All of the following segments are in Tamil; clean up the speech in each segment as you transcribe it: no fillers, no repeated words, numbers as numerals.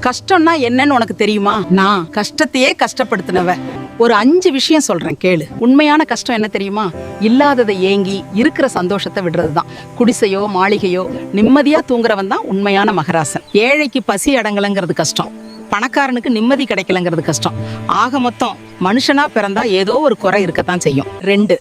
கஷ்டம்னா என்னன்னு உனக்கு தெரியுமா? நான் கஷ்டத்தையே கஷ்டப்படுத்தினவ. ஒரு 5 விஷயம் சொல்றேன் கேளு. உண்மையான கஷ்டம் என்ன தெரியுமா? இல்லாததை ஏங்கி இருக்கிற சந்தோஷத்தை விடுறதுதான். குடிசையோ மாளிகையோ நிம்மதியா தூங்குறவன் தான் உண்மையான மகராசன். ஏழைக்கு பசி அடங்கலங்கிறது கஷ்டம், பணக்காரனுக்கு நிம்மதி கிடைக்கலங்கிறது கஷ்டம். ஆக மொத்தம் மனுஷனா பிறந்தா ஏதோ ஒரு குறை இருக்கத்தான் செய்யும். 2,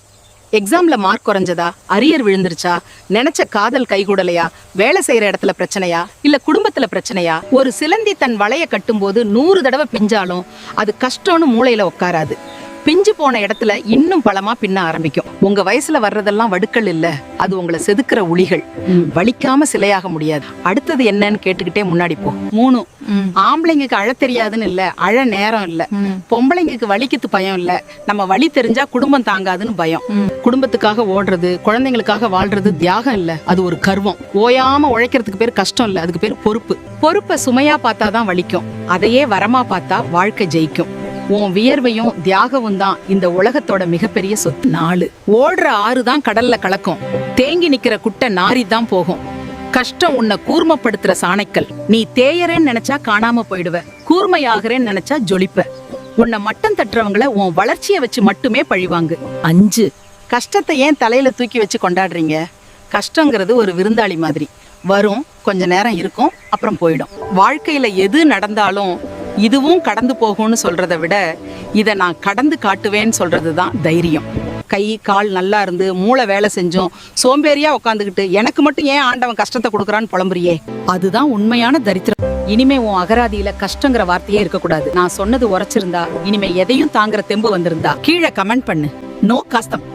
எக்ஸாம்ல மார்க் குறைஞ்சதா, அரியர் விழுந்துருச்சா, நினைச்ச காதல் கைகூடலையா, வேலை செய்யற இடத்துல பிரச்சனையா, இல்ல குடும்பத்துல பிரச்சனையா? ஒரு சிலந்தி தன் வளைய கட்டும் போது 100 தடவை பிஞ்சாலும் அது கஷ்டம்னு மூளையில உட்காராது. பிஞ்சு போன இடத்துல இன்னும் பலமா பின்ன ஆரம்பிக்கும். உங்க வயசுல வர்றதெல்லாம் வடுக்கள் இல்ல, அது உங்களை செதுக்குற உளிகள். வலிக்காம சிலையாக முடியாது. அடுத்தது என்னன்னு கேட்டுக்கிட்டே முன்னாடி போ. 3, ஆம்பளைங்களுக்கு அழ தெரியாதுன்னு இல்ல, அழ நேரம் இல்ல. பொம்பளைங்களுக்கு வலிக்குது பயம் இல்ல, நம்ம வலி தெரிஞ்சா குடும்பம் தாங்காதுன்னு பயம். குடும்பத்துக்காக ஓடுறது, குழந்தைங்களுக்காக வாழ்றது தியாகம் இல்ல, அது ஒரு கர்வம். ஓயாம உழைக்கிறதுக்கு பேர் கஷ்டம் இல்ல, அதுக்கு பேர் பொறுப்பு. பொறுப்பை சுமையா பார்த்தாதான் வலிக்கும், அதையே வரமா பார்த்தா வாழ்க்கை ஜெயிக்கும். உன் வியர்வையும் தியாகமும் தான் இந்த உலகத்தோட மிகப்பெரிய சொத்து. 4, ஓடுற ஆறு தான் கடல்ல கலக்கும், தேங்கி நிக்கிற குட்டை நாரி தான் போகும். கஷ்டம் உன்னை கூர்மைப்படுத்துற சாணைக்கல். நீ தேயறேன்னு நினைச்சா காணாம போயிடுவ, கூர்மையாகிறேன்னு நினைச்சா ஜொலிப்ப. உன்னை மட்டம் தட்டுறவங்கள உன் வளர்ச்சியை வச்சு மட்டுமே பழிவாங்கு. 5, கஷ்டத்தை ஏன் தலையில தூக்கி வச்சு கொண்டாடுறீங்க? கஷ்டங்கிறது ஒரு விருந்தாளி மாதிரி. வரும், கொஞ்ச நேரம் இருக்கும், அப்புறம் போயிடும். வாழ்க்கையில எது நடந்தாலும் இதுவும் கடந்து போகும்னு சொல்றதை விட இதை நான் கடந்து காட்டுவேன்னு சொல்றதுதான் தைரியம். கை கால் நல்லா இருந்து மூளை வேலை செஞ்சோம் சோம்பேறியா உட்காந்துக்கிட்டு எனக்கு மட்டும் ஏன் ஆண்டவன் கஷ்டத்தை கொடுக்குறான்னு புலம்புறியே, அதுதான் உண்மையான தரித்திரம். இனிமே உன் அகராதியில கஷ்டங்கிற வார்த்தையே இருக்கக்கூடாது. நான் சொன்னது உரைச்சிருந்தா, இனிமே எதையும் தாங்குற தெம்பு வந்திருந்தா கீழே கமெண்ட் பண்ணு. நோ கஷ்டம்.